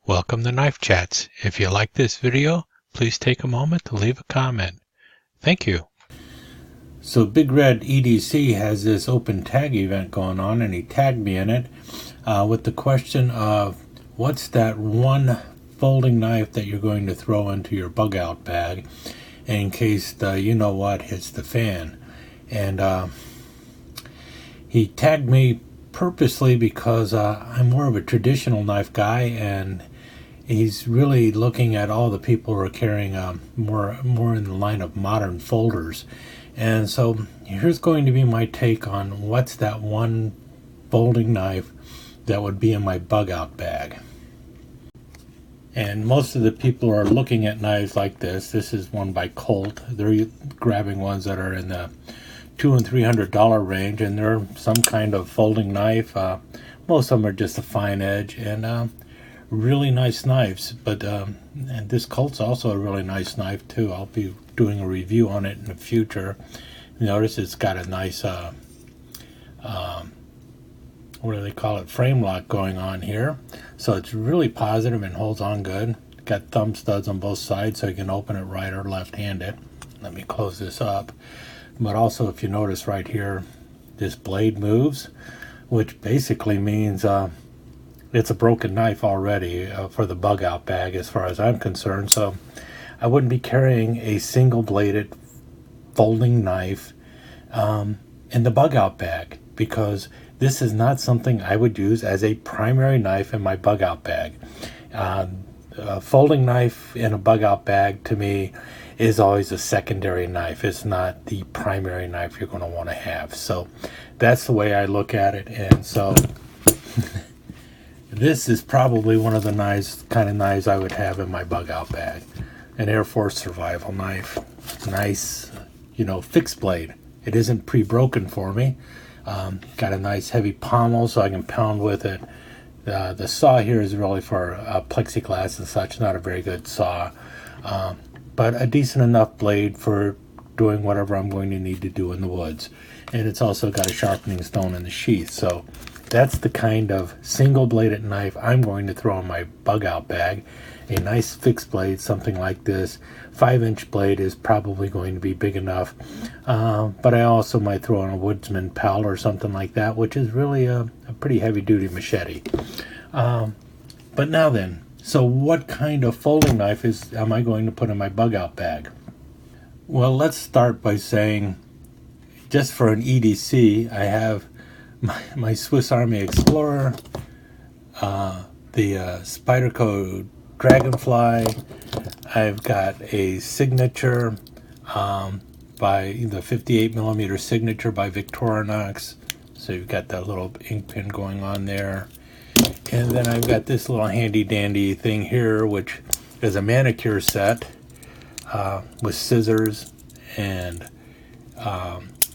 Welcome to Knife Chats. If you like this video, please take a moment to leave a comment. Thank you. So Big Red EDC has this open tag event going on, and he tagged me in it with the question of what's that one folding knife that you're going to throw into your bug out bag in case the you-know-what hits the fan. And he tagged me purposely because I'm more of a traditional knife guy, and he's really looking at all the people who are carrying more in the line of modern folders. And so here's going to be my take on what's that one folding knife that would be in my bug out bag. And most of the people are looking at knives like this. This is one by Colt. They're grabbing ones that are in the $200 and $300 range, and they're some kind of folding knife. Most of them are just a fine edge, and really nice knives. But and this Colt's also a really nice knife too. I'll be doing a review on it in the future. Notice it's got a nice what do they call it, frame lock going on here, so it's really positive and holds on good. Got thumb studs on both sides so you can open it right or left handed. Let me close this up. But also, if you notice right here, this blade moves, which basically means it's a broken knife already for the bug out bag as far as I'm concerned. So I wouldn't be carrying a single bladed folding knife in the bug out bag, because this is not something I would use as a primary knife in my bug out bag. A folding knife in a bug out bag to me is always a secondary knife. It's not the primary knife you're going to want to have. So that's the way I look at it. And so this is probably one of the kind of knives I would have in my bug out bag. An Air Force survival knife. Nice, fixed blade. It isn't pre-broken for me. Got a nice heavy pommel so I can pound with it. The saw here is really for plexiglass and such, not a very good saw. But a decent enough blade for doing whatever I'm going to need to do in the woods. And it's also got a sharpening stone in the sheath. So that's the kind of single-bladed knife I'm going to throw in my bug-out bag. A nice fixed blade, something like this. 5-inch blade is probably going to be big enough. But I also might throw in a Woodsman Pal or something like that, which is really a pretty heavy-duty machete. But now then, so what kind of folding knife am I going to put in my bug-out bag? Well, let's start by saying, just for an EDC, I have my Swiss Army Explorer, the Spyderco Dragonfly. I've got a Signature by the 58mm Signature by Victorinox. So you've got that little ink pen going on there. And then I've got this little handy dandy thing here, which is a manicure set with scissors and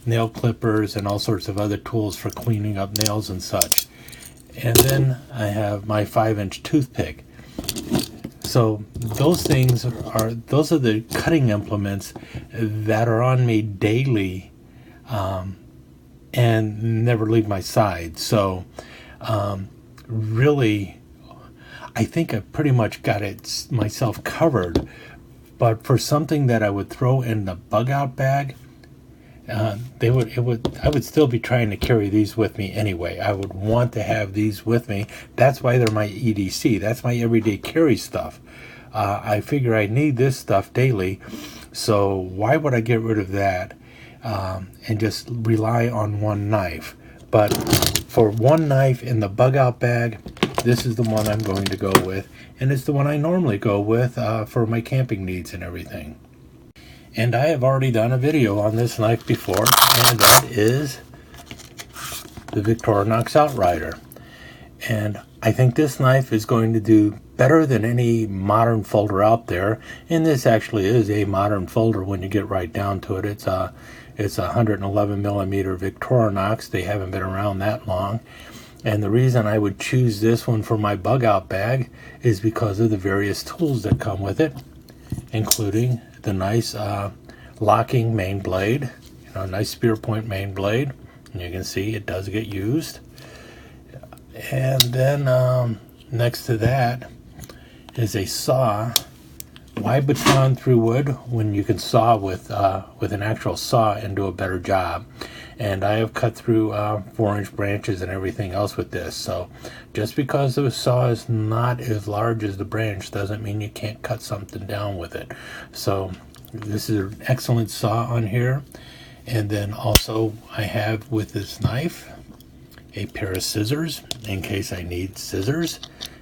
nail clippers and all sorts of other tools for cleaning up nails and such. And then I have my 5-inch toothpick. So those are the cutting implements that are on me daily and never leave my side. So really, I think I've pretty much got it myself covered. But for something that I would throw in the bug out bag, I would still be trying to carry these with me anyway. I would want to have these with me. That's why they're my EDC. That's my everyday carry stuff. I figure I need this stuff daily, so why would I get rid of that and just rely on one knife? But for one knife in the bug out bag, this is the one I'm going to go with, and it's the one I normally go with for my camping needs and everything. And I have already done a video on this knife before, and that is the Victorinox Outrider. And I think this knife is going to do better than any modern folder out there. And this actually is a modern folder when you get right down to it. It's a 111mm Victorinox. They haven't been around that long. And the reason I would choose this one for my bug out bag is because of the various tools that come with it, including the nice locking main blade, nice spear point main blade. And you can see it does get used. And then next to that, is a saw. Why baton through wood when you can saw with an actual saw and do a better job? And I have cut through 4-inch branches and everything else with this. So just because the saw is not as large as the branch doesn't mean you can't cut something down with it. So this is an excellent saw on here. And then also I have with this knife a pair of scissors in case I need scissors.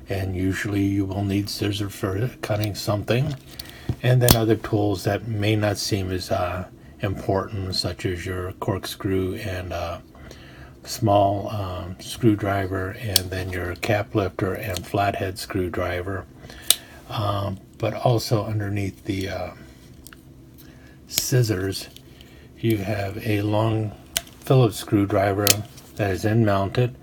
And usually you will need scissors for cutting something. And then other tools that may not seem as important, such as your corkscrew and small screwdriver, and then your cap lifter and flathead screwdriver. But also underneath the scissors, you have a long Phillips screwdriver that is end mounted,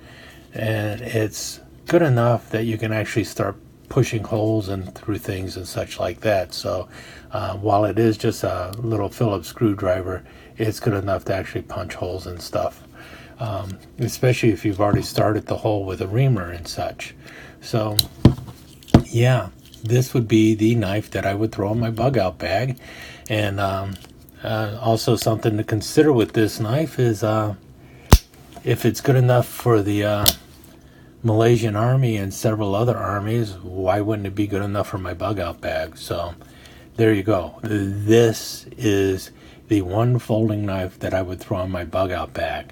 and it's good enough that you can actually start pushing holes and through things and such like that. So while it is just a little Phillips screwdriver, it's good enough to actually punch holes and stuff, especially if you've already started the hole with a reamer and such. So yeah, this would be the knife that I would throw in my bug out bag. And also something to consider with this knife is if it's good enough for the Malaysian Army and several other armies, why wouldn't it be good enough for my bug out bag? So there you go. This is the one folding knife that I would throw in my bug out bag.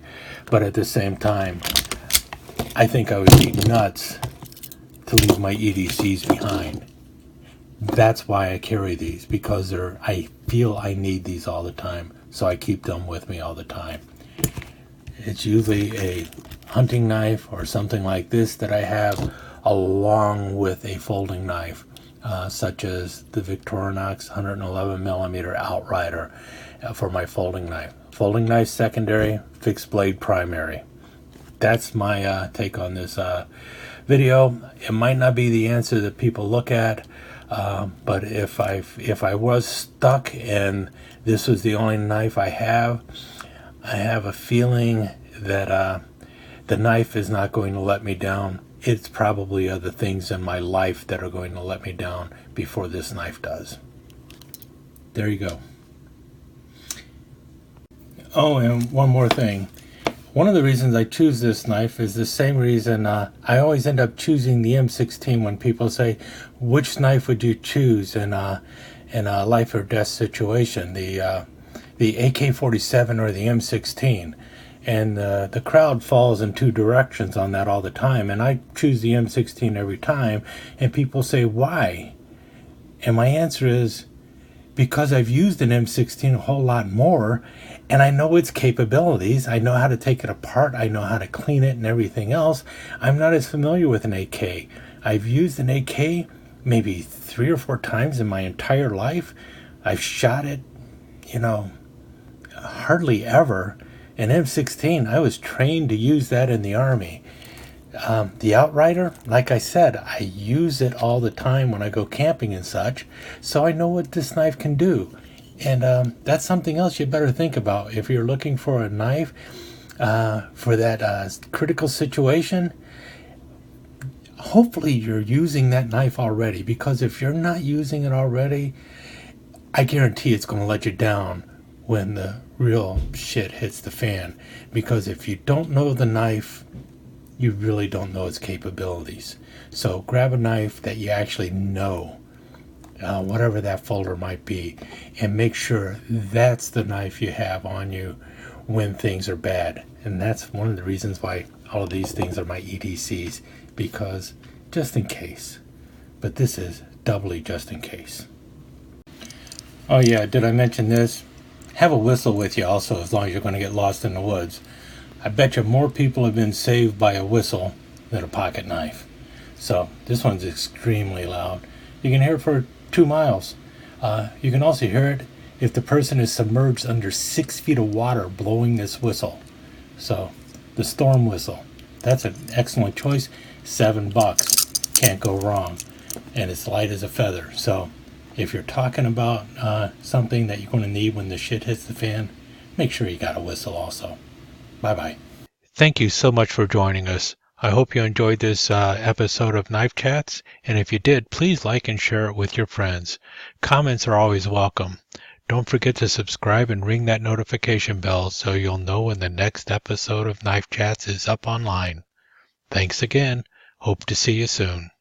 But at the same time, I think I would be nuts to leave my EDCs behind. That's why I carry these, because I feel I need these all the time, so I keep them with me all the time. It's usually a hunting knife or something like this that I have along with a folding knife, such as the Victorinox 111mm Outrider for my folding knife. Folding knife secondary, fixed blade primary. That's my take on this video. It might not be the answer that people look at, but if I was stuck and this was the only knife I have a feeling that the knife is not going to let me down. It's probably other things in my life that are going to let me down before this knife does. There you go. Oh, and one more thing. One of the reasons I choose this knife is the same reason I always end up choosing the M16 when people say, which knife would you choose in a life or death situation, the AK-47 or the M16? And the crowd falls in two directions on that all the time, and I choose the M16 every time, and people say, why? And my answer is, because I've used an M16 a whole lot more, and I know its capabilities. I know how to take it apart. I know how to clean it and everything else. I'm not as familiar with an AK. I've used an AK maybe 3 or 4 times in my entire life. I've shot it, hardly ever. An M16, I was trained to use that in the Army. The Outrider, like I said, I use it all the time when I go camping and such, so I know what this knife can do. And that's something else you better think about. If you're looking for a knife for that critical situation, hopefully you're using that knife already, because if you're not using it already, I guarantee it's going to let you down when the real shit hits the fan. Because if you don't know the knife, you really don't know its capabilities. So grab a knife that you actually know, whatever that folder might be, and make sure that's the knife you have on you when things are bad. And that's one of the reasons why all of these things are my EDCs, because just in case. But this is doubly just in case. Oh yeah, did I mention this? Have a whistle with you also, as long as you're going to get lost in the woods. I bet you more people have been saved by a whistle than a pocket knife. So this one's extremely loud. You can hear it for 2 miles. You can also hear it if the person is submerged under 6 feet of water blowing this whistle. So the storm whistle, that's an excellent choice. $7, can't go wrong, and it's light as a feather. So if you're talking about something that you're going to need when the shit hits the fan, make sure you got a whistle also. Bye-bye. Thank you so much for joining us. I hope you enjoyed this episode of Knife Chats, and if you did, please like and share it with your friends. Comments are always welcome. Don't forget to subscribe and ring that notification bell so you'll know when the next episode of Knife Chats is up online. Thanks again. Hope to see you soon.